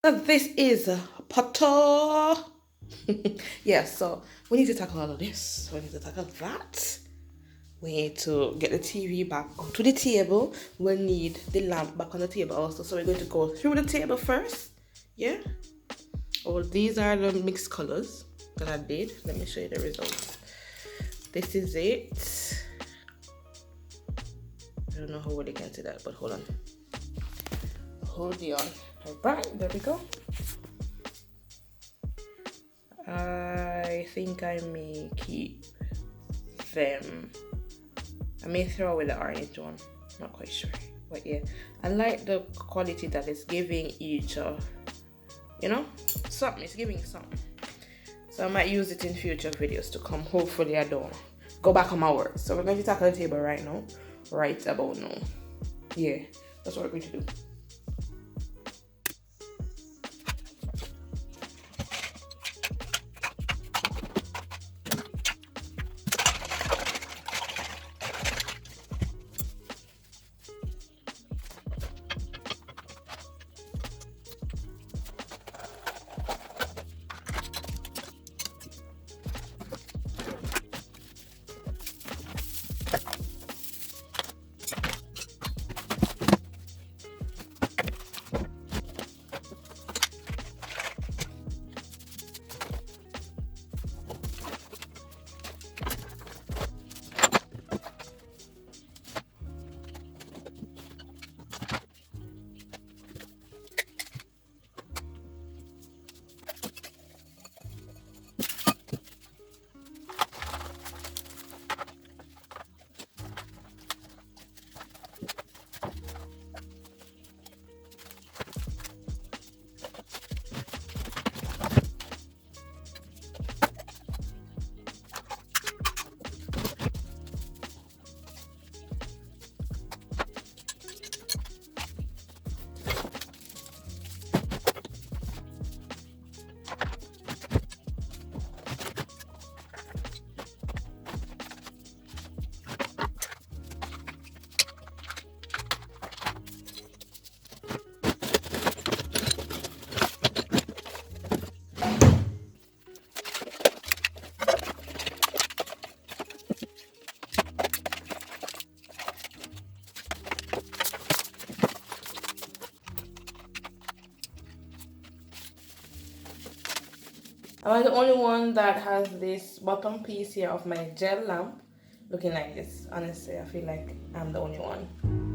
So this is Potter. Yeah, so we need to tackle all of this. We need to tackle that. We need to get the TV back onto the table. We need the lamp back on the table also. So we're going to go through the table first. Yeah. Oh, these are the mixed colors that I did. Let me show you the results. This is it. I don't know how well you can see that, but hold on. Hold on. Alright, there we go. I think I may keep them. I may throw away the orange one. Not quite sure. But yeah, I like the quality that it's giving each something. It's giving something. So I might use it in future videos to come. Hopefully I don't go back on my work. So we're going to tackle the table right now. Right about now. Yeah, that's what we're going to do. Am I the only one that has this bottom piece here of my gel lamp looking like this? Honestly, I feel like I'm the only one.